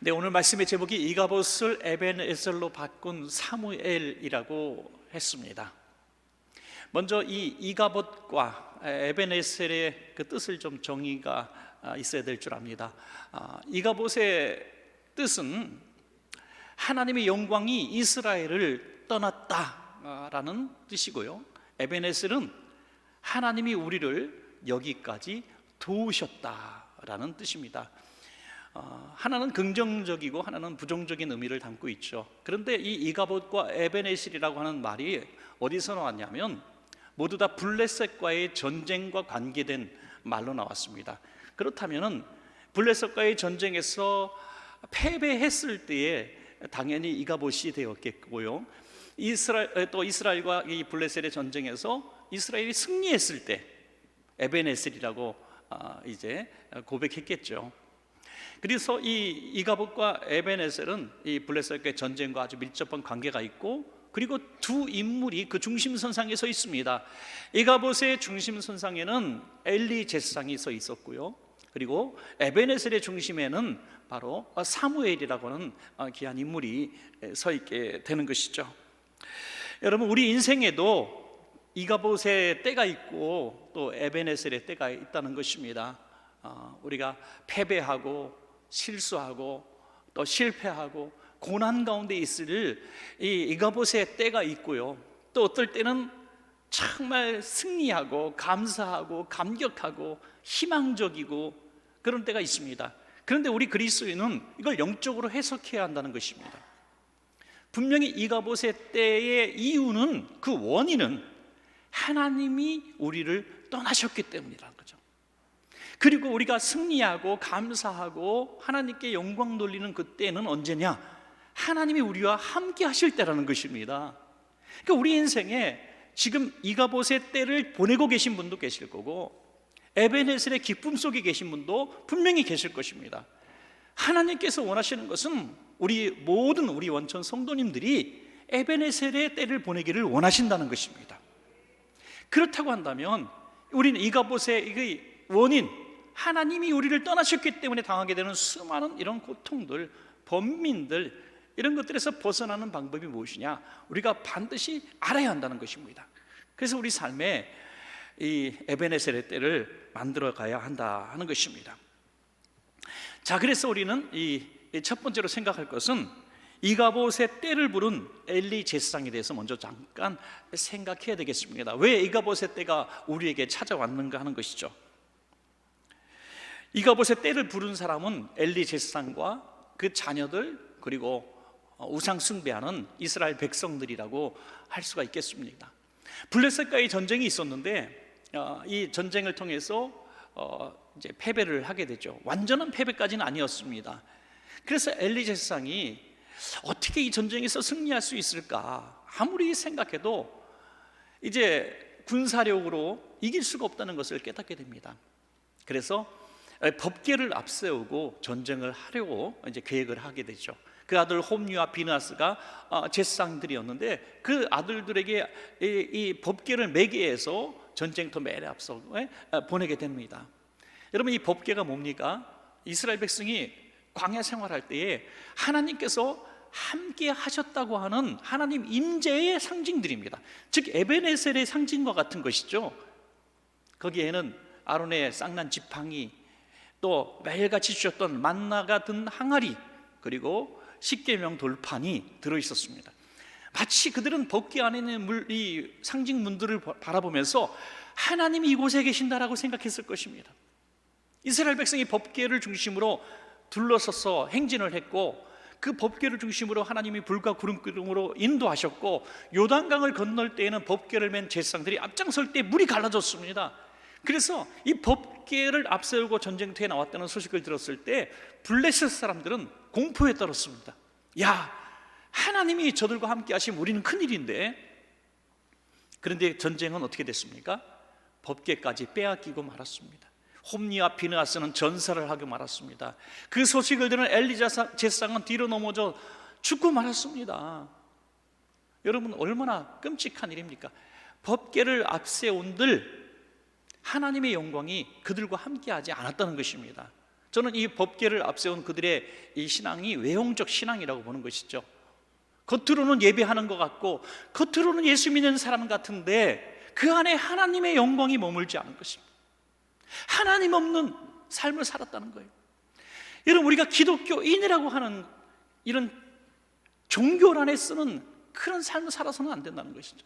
네, 오늘 말씀의 제목이 이가봇을 에벤에셀로 바꾼 사무엘이라고 했습니다. 먼저 이 이가봇과 에벤에셀의 그 뜻을 좀 정의가 있어야 될 줄 압니다. 이가봇의 뜻은 하나님의 영광이 이스라엘을 떠났다라는 뜻이고요, 에벤에셀은 하나님이 우리를 여기까지 도우셨다라는 뜻입니다. 하나는 긍정적이고 하나는 부정적인 의미를 담고 있죠. 그런데 이 이가봇과 에벤에셀이라고 하는 말이 어디서 나왔냐면 모두 다 블레셋과의 전쟁과 관계된 말로 나왔습니다. 그렇다면 블레셋과의 전쟁에서 패배했을 때에 당연히 이가봇이 되었겠고요, 이스라엘과 이 블레셋의 전쟁에서 이스라엘이 승리했을 때 에벤에셀이라고 이제 고백했겠죠. 그래서 이 이가봇과 에벤에셀은 이 블레셋과의 전쟁과 아주 밀접한 관계가 있고, 그리고 두 인물이 그 중심선상에 서 있습니다. 이가봇의 중심선상에는 엘리 제사장이 서 있었고요, 그리고 에벤에셀의 중심에는 바로 사무엘이라고 하는 귀한 인물이 서 있게 되는 것이죠. 여러분, 우리 인생에도 이가봇의 때가 있고 또 에벤에셀의 때가 있다는 것입니다. 우리가 패배하고 실수하고 또 실패하고 고난 가운데 있을 이 이가봇의 때가 있고요, 또 어떨 때는 정말 승리하고 감사하고 감격하고 희망적이고 그런 때가 있습니다. 그런데 우리 그리스도인은 이걸 영적으로 해석해야 한다는 것입니다. 분명히 이가봇의 때의 이유는, 그 원인은 하나님이 우리를 떠나셨기 때문이라는 거죠. 그리고 우리가 승리하고 감사하고 하나님께 영광 돌리는 그때는 언제냐? 하나님이 우리와 함께 하실 때라는 것입니다. 그러니까 우리 인생에 지금 이가봇의 때를 보내고 계신 분도 계실 거고, 에벤에셀의 기쁨 속에 계신 분도 분명히 계실 것입니다. 하나님께서 원하시는 것은 우리 원천 성도님들이 에벤에셀의 때를 보내기를 원하신다는 것입니다. 그렇다고 한다면 우리는 이가봇의 원인, 하나님이 우리를 떠나셨기 때문에 당하게 되는 수많은 이런 고통들, 번민들, 이런 것들에서 벗어나는 방법이 무엇이냐? 우리가 반드시 알아야 한다는 것입니다. 그래서 우리 삶에 이 에벤에셀의 때를 만들어 가야 한다 하는 것입니다. 자, 그래서 우리는 이 첫 번째로 생각할 것은 이가봇의 때를 부른 엘리 제사장에 대해서 먼저 잠깐 생각해야 되겠습니다. 왜 이가봇의 때가 우리에게 찾아왔는가 하는 것이죠. 이가봇의 때를 부른 사람은 엘리 제사장과 그 자녀들, 그리고 우상 숭배하는 이스라엘 백성들이라고 할 수가 있겠습니다. 블레셋과의 전쟁이 있었는데 이 전쟁을 통해서 이제 패배를 하게 되죠. 완전한 패배까지는 아니었습니다. 그래서 엘리 제사장이 어떻게 이 전쟁에서 승리할 수 있을까? 아무리 생각해도 이제 군사력으로 이길 수가 없다는 것을 깨닫게 됩니다. 그래서 법궤를 앞세우고 전쟁을 하려고 이제 계획을 하게 되죠. 그 아들 홈리와 비느하스가 제사장들이었는데 그 아들들에게 이 법궤를 매개해서 전쟁터에 앞서 보내게 됩니다. 여러분, 이 법궤가 뭡니까? 이스라엘 백성이 광야 생활할 때에 하나님께서 함께 하셨다고 하는 하나님 임재의 상징들입니다. 즉 에벤에셀의 상징과 같은 것이죠. 거기에는 아론의 쌍난 지팡이, 또 매일같이 주셨던 만나가 든 항아리, 그리고 십계명 돌판이 들어있었습니다. 마치 그들은 법궤 안에 있는 이 상징문들을 바라보면서 하나님이 이곳에 계신다라고 생각했을 것입니다. 이스라엘 백성이 법궤를 중심으로 둘러서서 행진을 했고, 그 법궤를 중심으로 하나님이 불과 구름기둥으로 인도하셨고, 요단강을 건널 때에는 법궤를 맨 제사장들이 앞장설 때 물이 갈라졌습니다. 그래서 이 법궤를 앞세우고 전쟁터에 나왔다는 소식을 들었을 때 블레셋 사람들은 공포에 떨었습니다. 야, 하나님이 저들과 함께 하시면 우리는 큰일인데. 그런데 전쟁은 어떻게 됐습니까? 법궤까지 빼앗기고 말았습니다. 홈리와 비느하스는 전사를 하고 말았습니다. 그 소식을 들은 엘리 제사장은 뒤로 넘어져 죽고 말았습니다. 여러분, 얼마나 끔찍한 일입니까? 법궤를 앞세운들 하나님의 영광이 그들과 함께하지 않았다는 것입니다. 저는 이 법궤를 앞세운 그들의 이 신앙이 외형적 신앙이라고 보는 것이죠. 겉으로는 예배하는 것 같고 겉으로는 예수 믿는 사람 같은데 그 안에 하나님의 영광이 머물지 않은 것입니다. 하나님 없는 삶을 살았다는 거예요. 여러분, 우리가 기독교인이라고 하는 이런 종교 안에 쓰는 그런 삶을 살아서는 안 된다는 것이죠.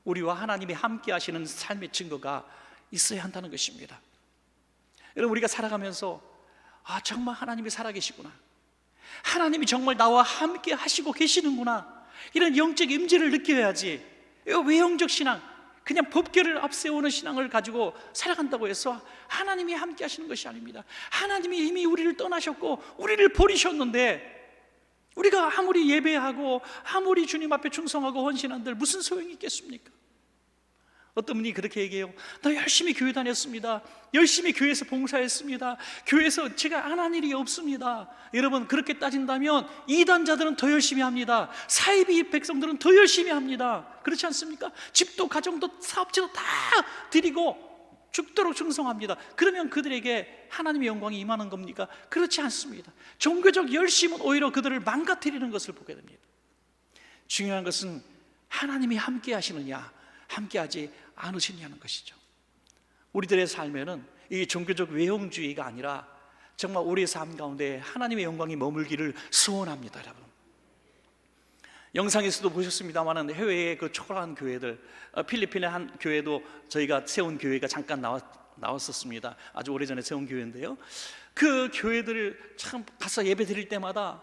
우리와 하나님이 함께 하시는 삶의 증거가 있어야 한다는 것입니다. 여러분, 우리가 살아가면서 정말 하나님이 살아계시구나, 하나님이 정말 나와 함께 하시고 계시는구나, 이런 영적 임재를 느껴야지. 외형적 신앙, 그냥 법궤를 앞세우는 신앙을 가지고 살아간다고 해서 하나님이 함께 하시는 것이 아닙니다. 하나님이 이미 우리를 떠나셨고 우리를 버리셨는데 우리가 아무리 예배하고 아무리 주님 앞에 충성하고 헌신한들 무슨 소용이 있겠습니까? 어떤 분이 그렇게 얘기해요. 나 열심히 교회 다녔습니다. 열심히 교회에서 봉사했습니다. 교회에서 제가 안 한 일이 없습니다. 여러분, 그렇게 따진다면 이단자들은 더 열심히 합니다. 사이비 백성들은 더 열심히 합니다. 그렇지 않습니까? 집도 가정도 사업체도 다 드리고 죽도록 충성합니다. 그러면 그들에게 하나님의 영광이 임하는 겁니까? 그렇지 않습니다. 종교적 열심은 오히려 그들을 망가뜨리는 것을 보게 됩니다. 중요한 것은 하나님이 함께 하시느냐, 함께하지 않으시냐는 것이죠. 우리들의 삶에는 이 종교적 외형주의가 아니라 정말 우리의 삶 가운데 하나님의 영광이 머물기를 소원합니다. 여러분, 영상에서도 보셨습니다만 해외의 그 초라한 교회들, 필리핀의 한 교회도 저희가 세운 교회가 잠깐 나왔었습니다. 아주 오래전에 세운 교회인데요, 그 교회들을 참 가서 예배 드릴 때마다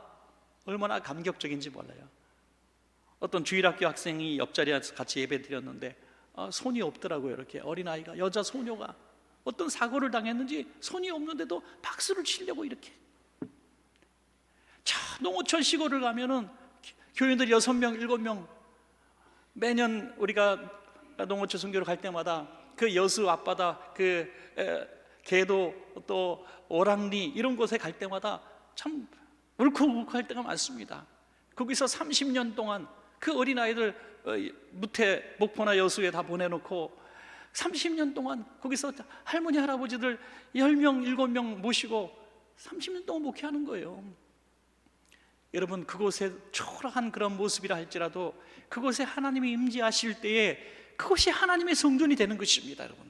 얼마나 감격적인지 몰라요. 어떤 주일학교 학생이 옆자리에서 같이 예배 드렸는데 손이 없더라고요. 이렇게 어린아이가, 여자 소녀가 어떤 사고를 당했는지 손이 없는데도 박수를 치려고 이렇게. 자, 농어촌 시골을 가면은 교인들 6명, 7명, 매년 우리가 농어촌 선교를 갈 때마다 그 여수 앞바다, 그 개도, 또 오랑리 이런 곳에 갈 때마다 참 울컥울컥할 때가 많습니다. 거기서 30년 동안 그 어린아이들 무태, 목포나 여수에 다 보내놓고 30년 동안 거기서 할머니, 할아버지들 10명, 7명 모시고 30년 동안 목회하는 거예요. 여러분, 그곳에 초라한 그런 모습이라 할지라도 그곳에 하나님이 임재하실 때에 그것이 하나님의 성전이 되는 것입니다. 여러분,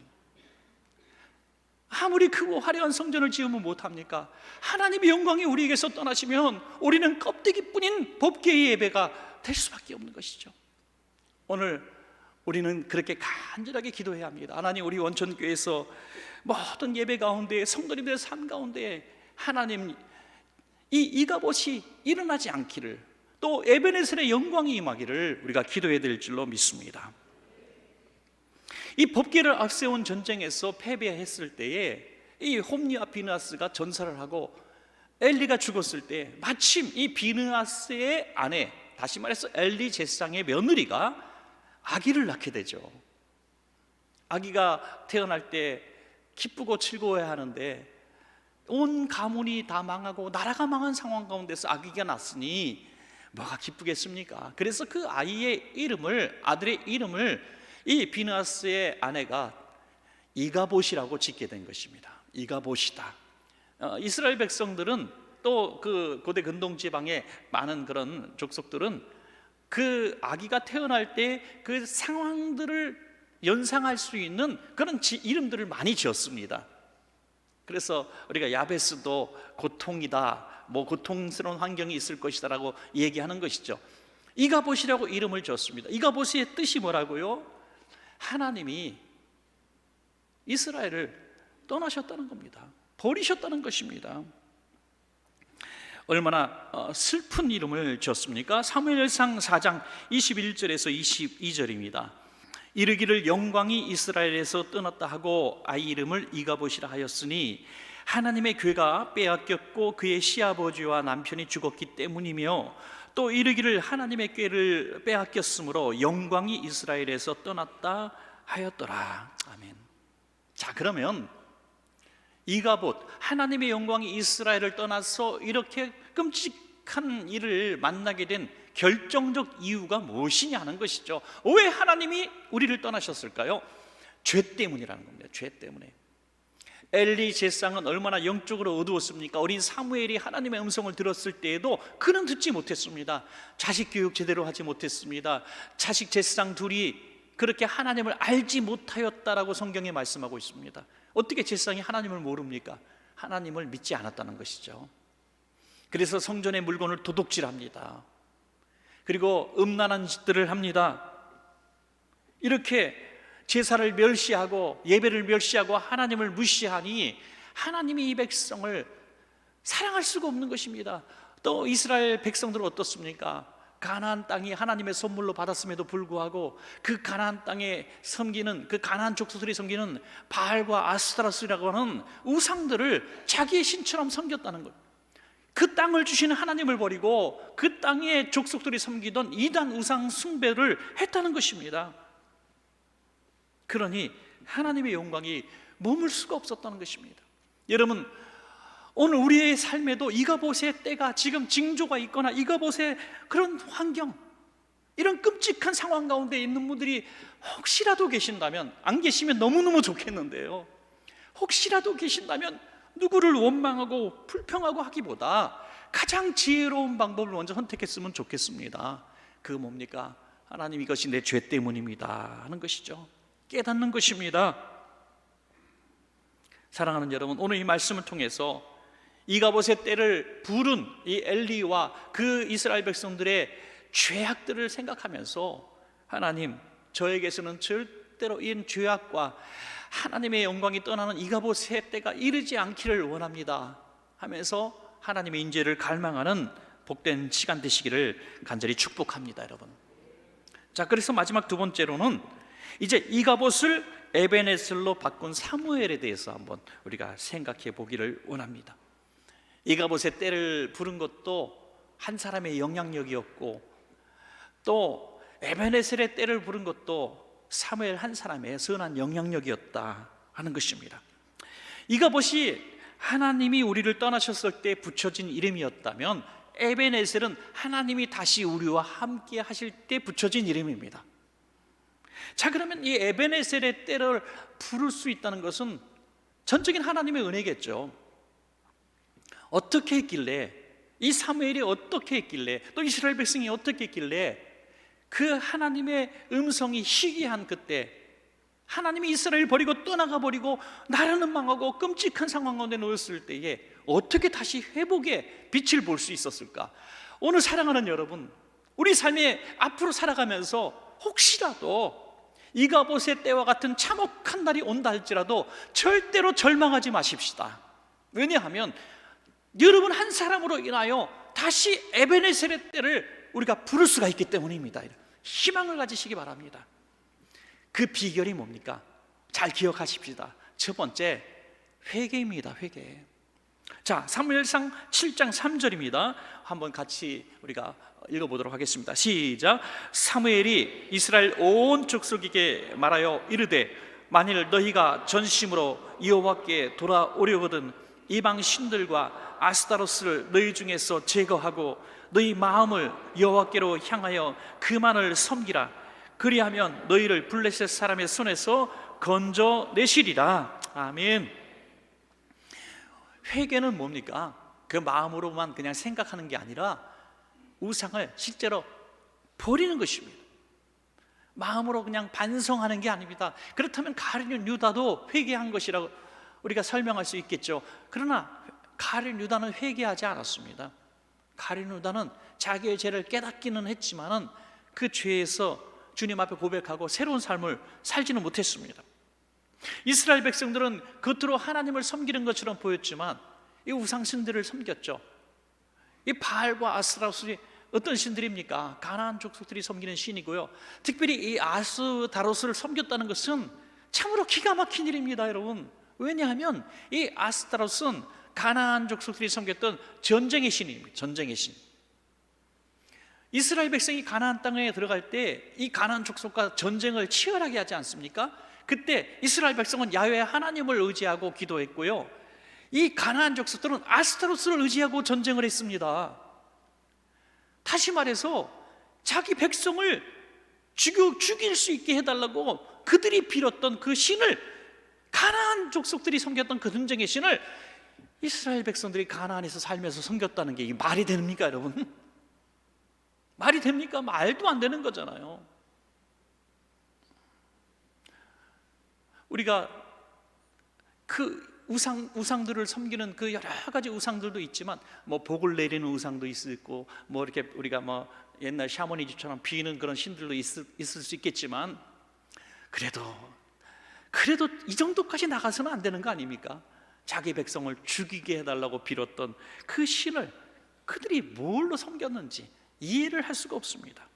아무리 크고 화려한 성전을 지으면 못합니까? 하나님의 영광이 우리에게서 떠나시면 우리는 껍데기뿐인 법궤의 예배가 될 수밖에 없는 것이죠. 오늘 우리는 그렇게 간절하게 기도해야 합니다. 하나님, 우리 원천교회에서 모든 예배 가운데, 성도님들의 삶 가운데 하나님 이가봇이 일어나지 않기를, 또 에베네셀의 영광이 임하기를 우리가 기도해야 될 줄로 믿습니다. 이 법궤를 앞세운 전쟁에서 패배했을 때에 이 홈리와 비느하스가 전사를 하고 엘리가 죽었을 때 마침 이 비느하스의 아내, 다시 말해서 엘리 제사장의 며느리가 아기를 낳게 되죠. 아기가 태어날 때 기쁘고 즐거워야 하는데 온 가문이 다 망하고 나라가 망한 상황 가운데서 아기가 낳았으니 뭐가 기쁘겠습니까? 그래서 그 아이의 이름을, 아들의 이름을 이 비느하스의 아내가 이가봇이라고 짓게 된 것입니다. 이가봇이다. 이스라엘 백성들은, 또 그 고대 근동 지방의 많은 그런 족속들은 그 아기가 태어날 때 그 상황들을 연상할 수 있는 그런 이름들을 많이 지었습니다. 그래서 우리가 야베스도 고통이다, 뭐 고통스러운 환경이 있을 것이다라고 얘기하는 것이죠. 이가봇이라고 이름을 지었습니다. 이가봇의 뜻이 뭐라고요? 하나님이 이스라엘을 떠나셨다는 겁니다. 버리셨다는 것입니다. 얼마나 슬픈 이름을 지었습니까? 사무엘상 4장 21절에서 22절입니다. 이르기를 영광이 이스라엘에서 떠났다 하고 아이 이름을 이가봇이라 하였으니 하나님의 궤가 빼앗겼고 그의 시아버지와 남편이 죽었기 때문이며, 또 이르기를 하나님의 궤를 빼앗겼으므로 영광이 이스라엘에서 떠났다 하였더라. 아멘. 자, 그러면 이가봇, 하나님의 영광이 이스라엘을 떠나서 이렇게 끔찍한 일을 만나게 된 결정적 이유가 무엇이냐 하는 것이죠. 왜 하나님이 우리를 떠나셨을까요? 죄 때문이라는 겁니다. 죄 때문에. 엘리 제사장은 얼마나 영적으로 어두웠습니까? 어린 사무엘이 하나님의 음성을 들었을 때에도 그는 듣지 못했습니다. 자식 교육 제대로 하지 못했습니다. 자식 제사장 둘이 그렇게 하나님을 알지 못하였다라고 성경에 말씀하고 있습니다. 어떻게 제사장이 하나님을 모릅니까? 하나님을 믿지 않았다는 것이죠. 그래서 성전의 물건을 도둑질합니다. 그리고 음란한 짓들을 합니다. 이렇게 제사를 멸시하고 예배를 멸시하고 하나님을 무시하니 하나님이 이 백성을 사랑할 수가 없는 것입니다. 또 이스라엘 백성들은 어떻습니까? 가나안 땅이 하나님의 선물로 받았음에도 불구하고 그 가나안 땅에 섬기는, 그 가나안 족속들이 섬기는 바알과 아스타로스라고 하는 우상들을 자기의 신처럼 섬겼다는 것. 그 땅을 주시는 하나님을 버리고 그 땅의 족속들이 섬기던 이단 우상 숭배를 했다는 것입니다. 그러니 하나님의 영광이 머물 수가 없었다는 것입니다. 여러분, 오늘 우리의 삶에도 이가봇의 때가 지금 징조가 있거나 이가봇의 그런 환경, 이런 끔찍한 상황 가운데 있는 분들이 혹시라도 계신다면, 안 계시면 너무너무 좋겠는데요, 혹시라도 계신다면 누구를 원망하고 불평하고 하기보다 가장 지혜로운 방법을 먼저 선택했으면 좋겠습니다. 그거 뭡니까? 하나님, 이것이 내 죄 때문입니다 하는 것이죠. 깨닫는 것입니다. 사랑하는 여러분, 오늘 이 말씀을 통해서 이가봇의 때를 부른 이 엘리와 그 이스라엘 백성들의 죄악들을 생각하면서 하나님, 저에게서는 절대로 이 죄악과 하나님의 영광이 떠나는 이가봇의 때가 이르지 않기를 원합니다 하면서 하나님의 인재를 갈망하는 복된 시간 되시기를 간절히 축복합니다, 여러분. 자, 그래서 마지막 두 번째로는 이제 이가봇을 에벤에셀로 바꾼 사무엘에 대해서 한번 우리가 생각해 보기를 원합니다. 이가봇의 때를 부른 것도 한 사람의 영향력이었고, 또 에벤에셀의 때를 부른 것도 사무엘 한 사람의 선한 영향력이었다 하는 것입니다. 이가봇이 하나님이 우리를 떠나셨을 때 붙여진 이름이었다면, 에벤에셀은 하나님이 다시 우리와 함께 하실 때 붙여진 이름입니다. 자, 그러면 이 에벤에셀의 때를 부를 수 있다는 것은 전적인 하나님의 은혜겠죠. 어떻게 했길래, 이 사무엘이 어떻게 했길래, 또 이스라엘 백성이 어떻게 했길래 그 하나님의 음성이 희귀한 그때, 하나님이 이스라엘 버리고 떠나가 버리고 나라는 망하고 끔찍한 상황 가운데 놓였을 때에 어떻게 다시 회복의 빛을 볼 수 있었을까? 오늘 사랑하는 여러분, 우리 삶에 앞으로 살아가면서 혹시라도 이가봇의 때와 같은 참혹한 날이 온다 할지라도 절대로 절망하지 마십시다. 왜냐하면 여러분 한 사람으로 인하여 다시 에벤에셀의 때를 우리가 부를 수가 있기 때문입니다. 희망을 가지시기 바랍니다. 그 비결이 뭡니까? 잘 기억하십시다. 첫 번째, 회개입니다. 회개. 자, 사무엘상 7장 3절입니다. 한번 같이 우리가 읽어보도록 하겠습니다. 시작. 사무엘이 이스라엘 온 족속에게 말하여 이르되, 만일 너희가 전심으로 여호와께 돌아오려거든 이방 신들과 아스타로스를 너희 중에서 제거하고 너희 마음을 여호와께로 향하여 그만을 섬기라. 그리하면 너희를 블레셋 사람의 손에서 건져내시리라. 아멘. 회개는 뭡니까? 그 마음으로만 그냥 생각하는 게 아니라 우상을 실제로 버리는 것입니다. 마음으로 그냥 반성하는 게 아닙니다. 그렇다면 가룟 유다도 회개한 것이라고 우리가 설명할 수 있겠죠. 그러나 가룟 유다는 회개하지 않았습니다. 가룟 유다는 자기의 죄를 깨닫기는 했지만은 그 죄에서 주님 앞에 고백하고 새로운 삶을 살지는 못했습니다. 이스라엘 백성들은 겉으로 하나님을 섬기는 것처럼 보였지만 이 우상신들을 섬겼죠. 이 바알과 아스타로스이 어떤 신들입니까? 가나안 족속들이 섬기는 신이고요, 특별히 이 아스타로스를 섬겼다는 것은 참으로 기가 막힌 일입니다, 여러분. 왜냐하면 이 아스타로스는 가나안 족속들이 섬겼던 전쟁의 신입니다. 전쟁의 신. 이스라엘 백성이 가나안 땅에 들어갈 때 이 가나안 족속과 전쟁을 치열하게 하지 않습니까? 그때 이스라엘 백성은 야훼 하나님을 의지하고 기도했고요, 이 가나안 족속들은 아스타로스를 의지하고 전쟁을 했습니다. 다시 말해서 자기 백성을 죽일 수 있게 해달라고 그들이 빌었던 그 신을 가나안 족속들이 섬겼던 그 전쟁의 신을 이스라엘 백성들이 가나안에서 살면서 섬겼다는 게 이게 말이 됩니까, 여러분? 말이 됩니까? 말도 안 되는 거잖아요. 우리가 그 우상들을 섬기는 그 여러 가지 우상들도 있지만, 뭐 복을 내리는 우상도 있고, 뭐 이렇게 우리가 뭐 옛날 샤머니즘처럼 비는 그런 신들도 있을 수 있겠지만, 그래도 이 정도까지 나가서는 안 되는 거 아닙니까? 자기 백성을 죽이게 해달라고 빌었던 그 신을 그들이 뭘로 섬겼는지 이해를 할 수가 없습니다.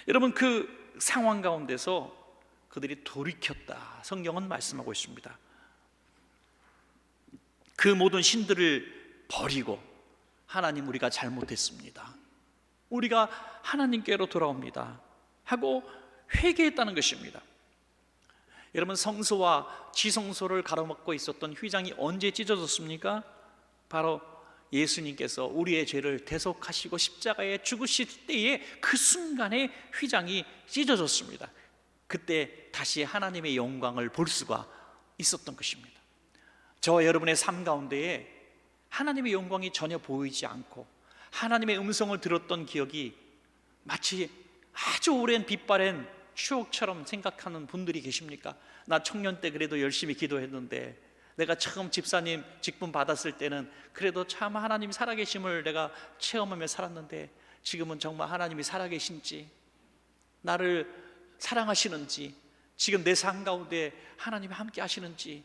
여러분, 그 상황 가운데서 그들이 돌이켰다, 성경은 말씀하고 있습니다. 그 모든 신들을 버리고 하나님, 우리가 잘못했습니다, 우리가 하나님께로 돌아옵니다 하고 회개했다는 것입니다. 여러분, 성소와 지성소를 가로막고 있었던 휘장이 언제 찢어졌습니까? 바로 예수님께서 우리의 죄를 대속하시고 십자가에 죽으실 때에 그 순간에 휘장이 찢어졌습니다. 그때 다시 하나님의 영광을 볼 수가 있었던 것입니다. 저와 여러분의 삶 가운데에 하나님의 영광이 전혀 보이지 않고 하나님의 음성을 들었던 기억이 마치 아주 오랜 빛바랜 추억처럼 생각하는 분들이 계십니까? 나 청년 때 그래도 열심히 기도했는데, 내가 처음 집사님 직분 받았을 때는 그래도 참 하나님 살아계심을 내가 체험하며 살았는데, 지금은 정말 하나님이 살아계신지, 나를 사랑하시는지, 지금 내 삶 가운데 하나님이 함께 하시는지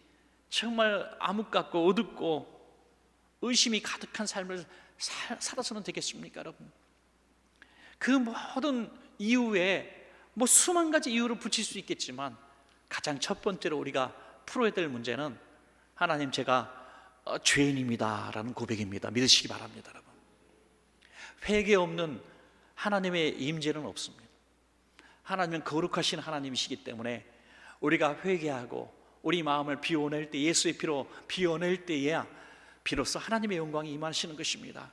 정말 암흑 같고 어둡고 의심이 가득한 삶을 살아서는 되겠습니까, 여러분? 그 모든 이유에 뭐 수만 가지 이유를 붙일 수 있겠지만, 가장 첫 번째로 우리가 풀어야 될 문제는 하나님, 제가 죄인입니다 라는 고백입니다. 믿으시기 바랍니다, 여러분. 회개 없는 하나님의 임재는 없습니다. 하나님은 거룩하신 하나님이시기 때문에 우리가 회개하고 우리 마음을 비워낼 때, 예수의 피로 비워낼 때에야 비로소 하나님의 영광이 임하시는 것입니다.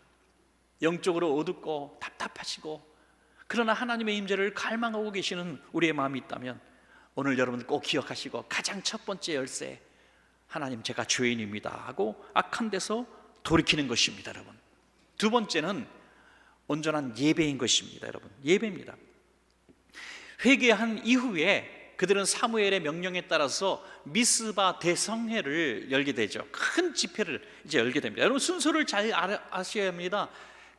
영적으로 어둡고 답답하시고 그러나 하나님의 임재를 갈망하고 계시는 우리의 마음이 있다면, 오늘 여러분 꼭 기억하시고, 가장 첫 번째 열쇠, 하나님, 제가 죄인입니다 하고 악한 데서 돌이키는 것입니다, 여러분. 두 번째는 온전한 예배인 것입니다, 여러분. 예배입니다. 회개한 이후에 그들은 사무엘의 명령에 따라서 미스바 대성회를 열게 되죠. 큰 집회를 이제 열게 됩니다. 여러분, 순서를 잘 아셔야 합니다.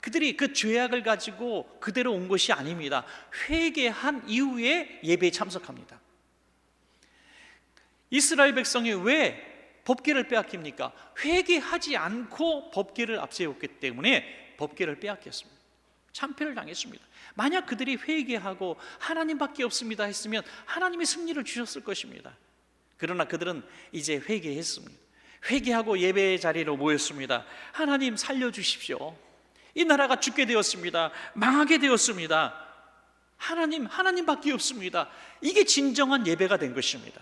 그들이 그 죄악을 가지고 그대로 온 것이 아닙니다. 회개한 이후에 예배에 참석합니다. 이스라엘 백성이 왜 법궤를 빼앗깁니까? 회개하지 않고 법궤를 앞세웠기 때문에 법궤를 빼앗겼습니다. 참패를 당했습니다. 만약 그들이 회개하고 하나님밖에 없습니다 했으면 하나님이 승리를 주셨을 것입니다. 그러나 그들은 이제 회개했습니다. 회개하고 예배의 자리로 모였습니다. 하나님, 살려주십시오. 이 나라가 죽게 되었습니다. 망하게 되었습니다. 하나님밖에 없습니다. 이게 진정한 예배가 된 것입니다.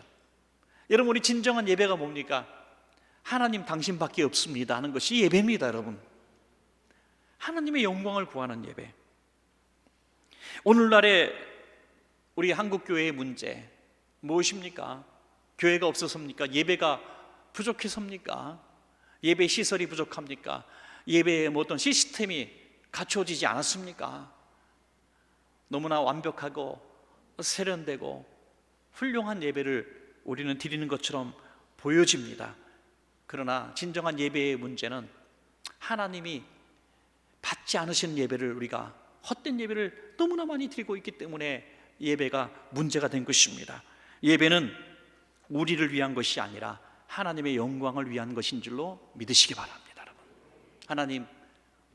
여러분, 우리 진정한 예배가 뭡니까? 하나님, 당신밖에 없습니다 하는 것이 예배입니다, 여러분. 하나님의 영광을 구하는 예배. 오늘날의 우리 한국교회의 문제 무엇입니까? 교회가 없어서입니까? 예배가 부족해서입니까? 예배 시설이 부족합니까? 예배의 어떤 시스템이 갖춰지지 않았습니까? 너무나 완벽하고 세련되고 훌륭한 예배를 우리는 드리는 것처럼 보여집니다. 그러나 진정한 예배의 문제는 하나님이 받지 않으시는 예배를, 우리가 헛된 예배를 너무나 많이 드리고 있기 때문에 예배가 문제가 된 것입니다. 예배는 우리를 위한 것이 아니라 하나님의 영광을 위한 것인 줄로 믿으시기 바랍니다. 여러분,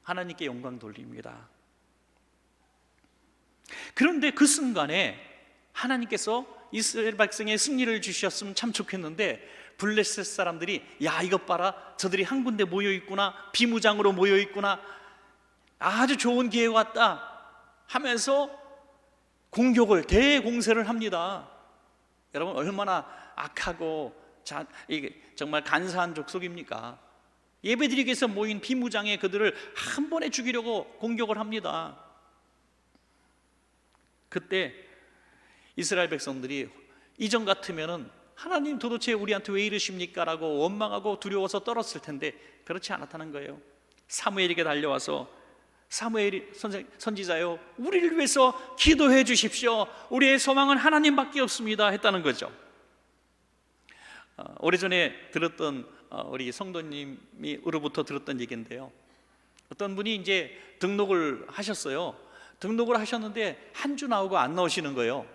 하나님께 영광 돌립니다. 그런데 그 순간에 하나님께서 이스라엘 백성의 승리를 주셨으면 참 좋겠는데, 블레셋 사람들이, 야, 이것 봐라, 저들이 한 군데 모여 있구나, 비무장으로 모여 있구나, 아주 좋은 기회가 왔다 하면서 공격을, 대공세를 합니다. 여러분, 얼마나 악하고 정말 간사한 족속입니까? 예배드리기 위해서 모인 비무장의 그들을 한 번에 죽이려고 공격을 합니다. 그때 이스라엘 백성들이 이전 같으면은 하나님 도대체 우리한테 왜 이러십니까? 라고 원망하고 두려워서 떨었을 텐데 그렇지 않았다는 거예요. 사무엘에게 달려와서 사무엘이 선지자요, 우리를 위해서 기도해 주십시오. 우리의 소망은 하나님밖에 없습니다 했다는 거죠. 오래전에 들었던 우리 성도님이 으로부터 들었던 얘기인데요, 어떤 분이 이제 등록을 하셨어요. 등록을 하셨는데 한 주 나오고 안 나오시는 거예요.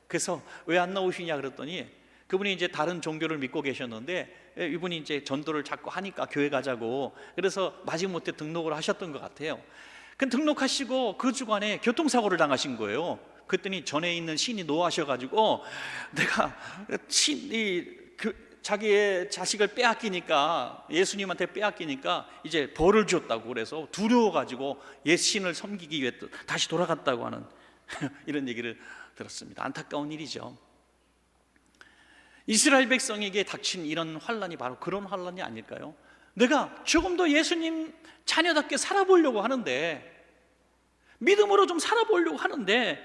그래서 왜 안 나오시냐 그랬더니 그분이 이제 다른 종교를 믿고 계셨는데 이분이 이제 전도를 자꾸 하니까 교회 가자고, 그래서 마지못해 등록을 하셨던 것 같아요. 그 등록하시고 그 주간에 교통사고를 당하신 거예요. 그랬더니 전에 있는 신이 노하셔가지고 내가 자기의 자식을 빼앗기니까, 예수님한테 빼앗기니까 이제 벌을 줬다고, 그래서 두려워가지고 옛 신을 섬기기 위해 다시 돌아갔다고 하는 이런 얘기를 들었습니다. 안타까운 일이죠. 이스라엘 백성에게 닥친 이런 환란이 바로 그런 환란이 아닐까요? 내가 조금 더 예수님 자녀답게 살아보려고 하는데, 믿음으로 좀 살아보려고 하는데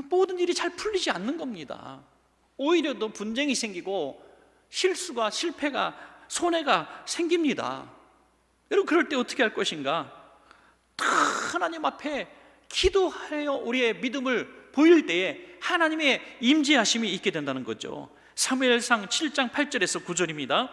모든 일이 잘 풀리지 않는 겁니다. 오히려 더 분쟁이 생기고 실수가, 실패가, 손해가 생깁니다. 여러분, 그럴 때 어떻게 할 것인가? 하나님 앞에 기도하여 우리의 믿음을 보일 때에 하나님의 임재하심이 있게 된다는 거죠. 사무엘상 7장 8절에서 9절입니다.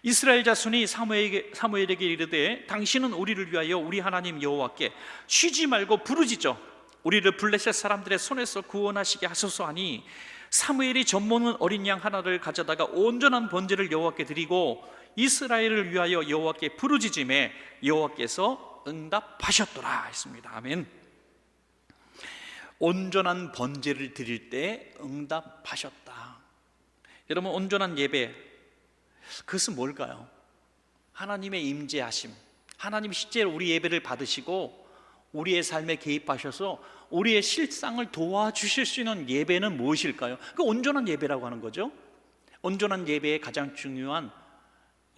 이스라엘 자손이 사무엘에게 이르되 당신은 우리를 위하여 우리 하나님 여호와께 쉬지 말고 부르짖어 우리를 블레셋 사람들의 손에서 구원하시게 하소서 하니, 사무엘이 젖먹는 어린 양 하나를 가져다가 온전한 번제를 여호와께 드리고 이스라엘을 위하여 여호와께 부르짖음에 여호와께서 응답하셨더라 했습니다. 아멘. 온전한 번제를 드릴 때 응답하셨다. 여러분, 온전한 예배, 그것은 뭘까요? 하나님의 임재하심, 하나님 실제로 우리 예배를 받으시고 우리의 삶에 개입하셔서 우리의 실상을 도와주실 수 있는 예배는 무엇일까요? 그 온전한 예배라고 하는 거죠. 온전한 예배의 가장 중요한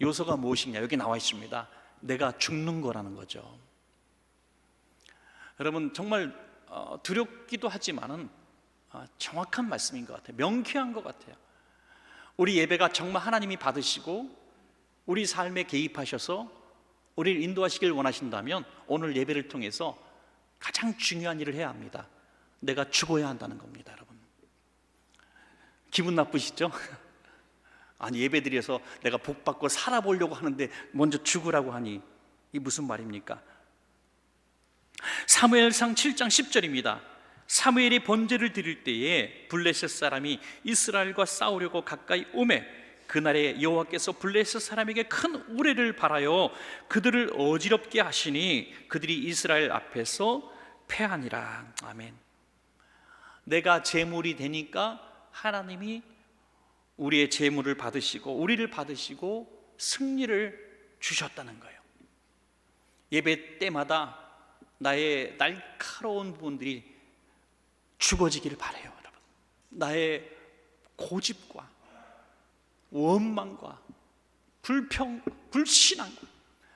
요소가 무엇이냐, 여기 나와 있습니다. 내가 죽는 거라는 거죠. 여러분, 정말 두렵기도 하지만은 정확한 말씀인 것 같아요. 명쾌한 것 같아요. 우리 예배가 정말 하나님이 받으시고 우리 삶에 개입하셔서 우리를 인도하시길 원하신다면 오늘 예배를 통해서 가장 중요한 일을 해야 합니다. 내가 죽어야 한다는 겁니다. 여러분, 기분 나쁘시죠? 아니, 예배드려서 내가 복받고 살아보려고 하는데 먼저 죽으라고 하니 이 무슨 말입니까? 사무엘상 7장 10절입니다. 사무엘이 번제를 드릴 때에 블레셋 사람이 이스라엘과 싸우려고 가까이 오매 그날에 여호와께서 블레셋 사람에게 큰 우레를 발하여 그들을 어지럽게 하시니 그들이 이스라엘 앞에서 패하니라. 아멘. 내가 제물이 되니까 하나님이 우리의 제물을 받으시고 우리를 받으시고 승리를 주셨다는 거예요. 예배 때마다 나의 날카로운 부분들이 죽어지기를 바라요. 여러분, 나의 고집과 원망과 불신앙과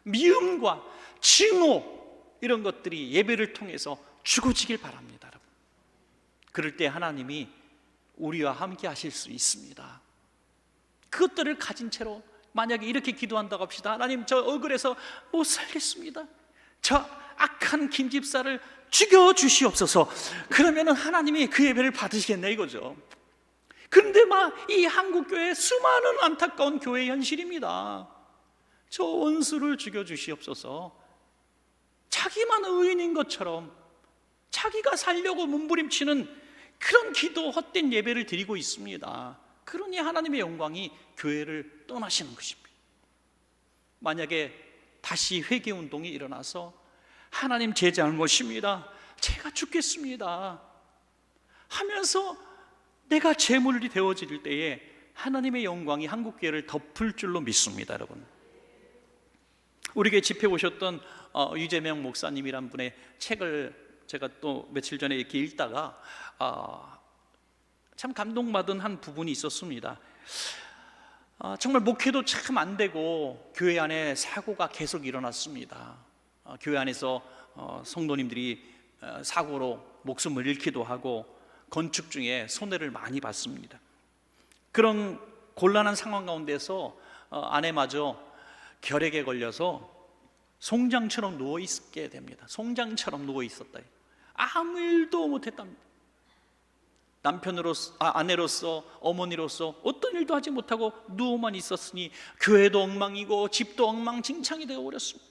미움과 증오, 이런 것들이 예배를 통해서 죽어지길 바랍니다. 여러분, 그럴 때 하나님이 우리와 함께 하실 수 있습니다. 그것들을 가진 채로 만약에 이렇게 기도한다고 합시다. 하나님, 저 억울해서 못 살겠습니다. 저 악한 김 집사를 죽여주시옵소서. 그러면 하나님이 그 예배를 받으시겠네 이거죠. 그런데 이 한국교회 수많은 안타까운 교회 현실입니다. 저 원수를 죽여주시옵소서. 자기만 의인인 것처럼 자기가 살려고 몸부림치는 그런 기도, 헛된 예배를 드리고 있습니다. 그러니 하나님의 영광이 교회를 떠나시는 것입니다. 만약에 다시 회개운동이 일어나서 하나님, 제 잘못입니다, 제가 죽겠습니다 하면서 내가 제물이 되어질 때에 하나님의 영광이 한국교회를 덮을 줄로 믿습니다. 여러분, 우리 교회 집회 오셨던 유재명 목사님이란 분의 책을 제가 또 며칠 전에 이렇게 읽다가 참 감동받은 한 부분이 있었습니다. 정말 목회도 참 안 되고 교회 안에 사고가 계속 일어났습니다. 교회 안에서 성도님들이 사고로 목숨을 잃기도 하고 건축 중에 손해를 많이 봤습니다. 그런 곤란한 상황 가운데서 아내마저 결핵에 걸려서 송장처럼 누워 있게 됩니다. 송장처럼 누워 있었다. 아무 일도 못했답니다. 아내로서 어머니로서 어떤 일도 하지 못하고 누워만 있었으니 교회도 엉망이고 집도 엉망진창이 되어버렸습니다.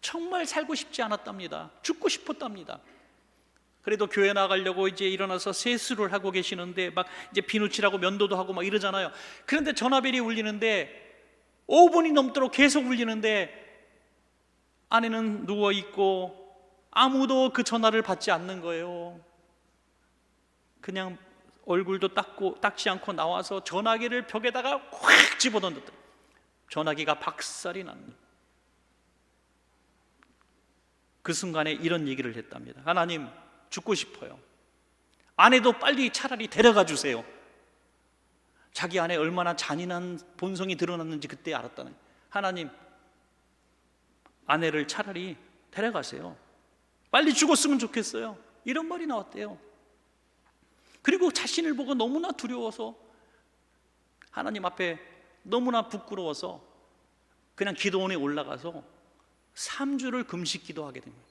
정말 살고 싶지 않았답니다. 죽고 싶었답니다. 그래도 교회 나가려고 이제 일어나서 세수를 하고 계시는데 막 이제 비누칠하고 면도도 하고 막 이러잖아요. 그런데 전화벨이 울리는데 5분이 넘도록 계속 울리는데 아내는 누워 있고 아무도 그 전화를 받지 않는 거예요. 그냥 얼굴도 닦지 않고 나와서 전화기를 벽에다가 확 집어던졌다. 전화기가 박살이 납니다. 그 순간에 이런 얘기를 했답니다. 하나님, 죽고 싶어요. 아내도 빨리 차라리 데려가 주세요. 자기 안에 얼마나 잔인한 본성이 드러났는지 그때 알았다는. 하나님, 아내를 차라리 데려가세요. 빨리 죽었으면 좋겠어요. 이런 말이 나왔대요. 그리고 자신을 보고 너무나 두려워서, 하나님 앞에 너무나 부끄러워서 그냥 기도원에 올라가서 3주를 금식 기도하게 됩니다.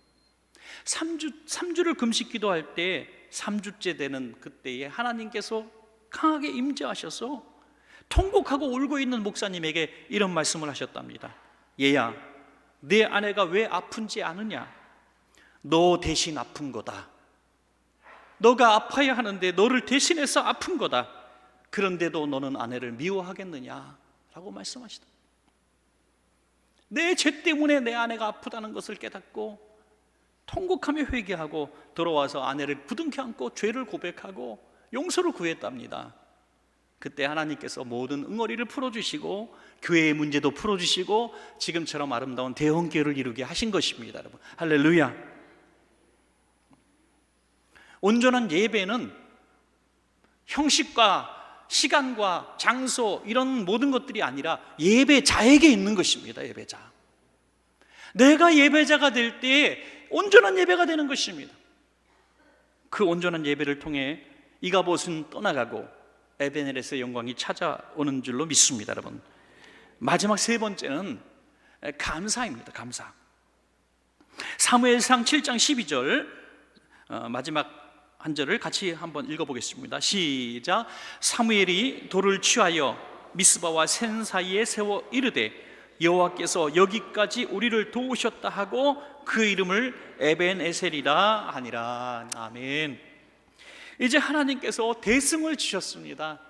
3주를 금식 기도할 때 3주째 되는 그때에 하나님께서 강하게 임재하셔서 통곡하고 울고 있는 목사님에게 이런 말씀을 하셨답니다. 얘야, 내 아내가 왜 아픈지 아느냐? 너 대신 아픈 거다. 너가 아파야 하는데 너를 대신해서 아픈 거다. 그런데도 너는 아내를 미워하겠느냐? 라고 말씀하시다. 내 죄 때문에 내 아내가 아프다는 것을 깨닫고 통곡하며 회개하고 돌아와서 아내를 부둥켜 안고 죄를 고백하고 용서를 구했답니다. 그때 하나님께서 모든 응어리를 풀어주시고 교회의 문제도 풀어주시고 지금처럼 아름다운 대형교회를 이루게 하신 것입니다. 여러분, 할렐루야. 온전한 예배는 형식과 시간과 장소 이런 모든 것들이 아니라 예배자에게 있는 것입니다. 예배자. 내가 예배자가 될 때 온전한 예배가 되는 것입니다. 그 온전한 예배를 통해 이가봇은 떠나가고 에벤에셀의 영광이 찾아오는 줄로 믿습니다. 여러분, 마지막 세 번째는 감사입니다. 감사. 사무엘상 7장 12절 마지막 한 절을 같이 한번 읽어보겠습니다. 시작. 사무엘이 돌을 취하여 미스바와 센 사이에 세워 이르되 여호와께서 여기까지 우리를 도우셨다 하고 그 이름을 에벤에셀이라 하니라. 아멘. 이제 하나님께서 대승을 주셨습니다.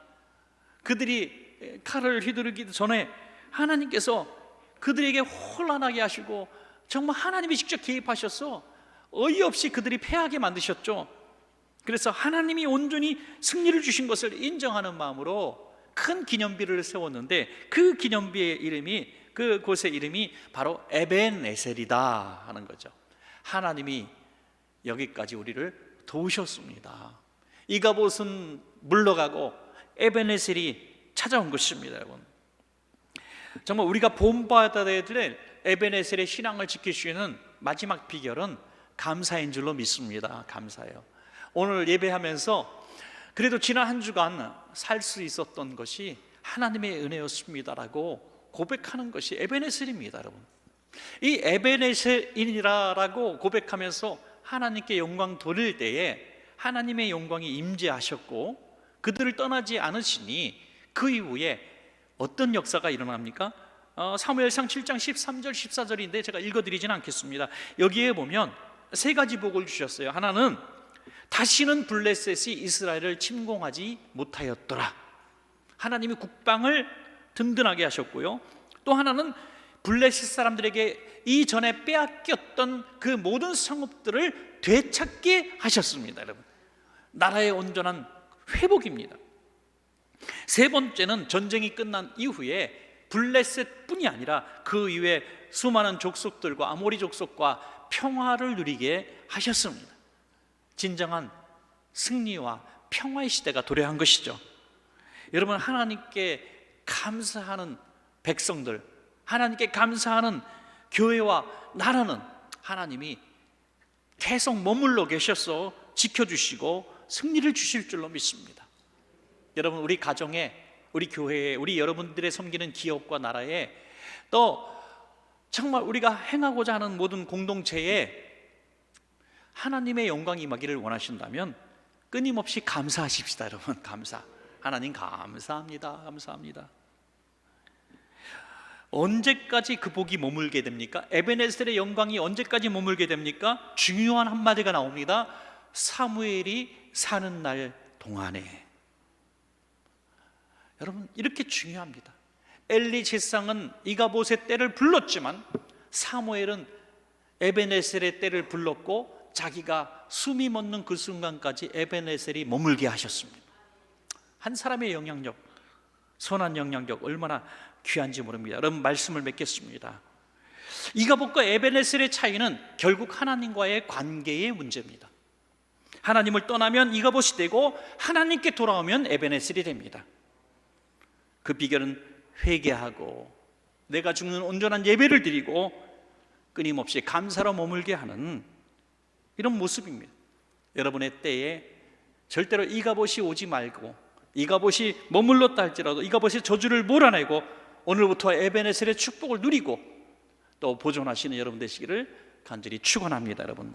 그들이 칼을 휘두르기 전에 하나님께서 그들에게 혼란하게 하시고 정말 하나님이 직접 개입하셔서 어이없이 그들이 패하게 만드셨죠. 그래서 하나님이 온전히 승리를 주신 것을 인정하는 마음으로 큰 기념비를 세웠는데 그 기념비의 이름이, 그 곳의 이름이 바로 에벤에셀이다 하는 거죠. 하나님이 여기까지 우리를 도우셨습니다. 이가봇은 물러가고 에벤에셀이 찾아온 것입니다. 여러분, 정말 우리가 본받아야 될 에벤에셀의 신앙을 지킬 수 있는 마지막 비결은 감사인 줄로 믿습니다. 감사해요. 오늘 예배하면서 그래도 지난 한 주간 살 수 있었던 것이 하나님의 은혜였습니다라고 고백하는 것이 에벤에셀입니다. 여러분, 이 에벤에셀이라고 고백하면서 하나님께 영광 돌릴 때에 하나님의 영광이 임재하셨고 그들을 떠나지 않으시니 그 이후에 어떤 역사가 일어납니까? 사무엘상 7장 13절 14절인데 제가 읽어드리지는 않겠습니다. 여기에 보면 세 가지 복을 주셨어요. 하나는 다시는 블레셋이 이스라엘을 침공하지 못하였더라. 하나님이 국방을 든든하게 하셨고요. 또 하나는 블레셋 사람들에게 이전에 빼앗겼던 그 모든 성읍들을 되찾게 하셨습니다. 여러분, 나라의 온전한 회복입니다. 세 번째는 전쟁이 끝난 이후에 블레셋뿐이 아니라 그 이후에 수많은 족속들과 아모리 족속과 평화를 누리게 하셨습니다. 진정한 승리와 평화의 시대가 도래한 것이죠. 여러분, 하나님께 감사하는 백성들, 하나님께 감사하는 교회와 나라는 하나님이 계속 머물러 계셔서 지켜주시고 승리를 주실 줄로 믿습니다. 여러분, 우리 가정에, 우리 교회에, 우리 여러분들의 섬기는 기업과 나라에, 또 정말 우리가 행하고자 하는 모든 공동체에 하나님의 영광이 임하기를 원하신다면 끊임없이 감사하십시다. 여러분, 감사. 하나님 감사합니다. 감사합니다. 언제까지 그 복이 머물게 됩니까? 에벤에셀의 영광이 언제까지 머물게 됩니까? 중요한 한마디가 나옵니다. 사무엘이 사는 날 동안에. 여러분, 이렇게 중요합니다. 엘리 제사장은 이가봇의 때를 불렀지만 사무엘은 에벤에셀의 때를 불렀고 자기가 숨이 멎는 그 순간까지 에벤에셀이 머물게 하셨습니다. 한 사람의 영향력, 선한 영향력 얼마나 귀한지 모릅니다. 여러분, 말씀을 맺겠습니다. 이가봇과 에벤에셀의 차이는 결국 하나님과의 관계의 문제입니다. 하나님을 떠나면 이가봇이 되고 하나님께 돌아오면 에벤에셀이 됩니다. 그 비결은 회개하고 내가 죽는 온전한 예배를 드리고 끊임없이 감사로 머물게 하는 이런 모습입니다. 여러분의 때에 절대로 이가봇이 오지 말고, 이가봇이 머물렀다 할지라도 이가봇의 저주를 몰아내고 오늘부터 에벤에셀의 축복을 누리고 또 보존하시는 여러분 되시기를 간절히 축원합니다. 여러분,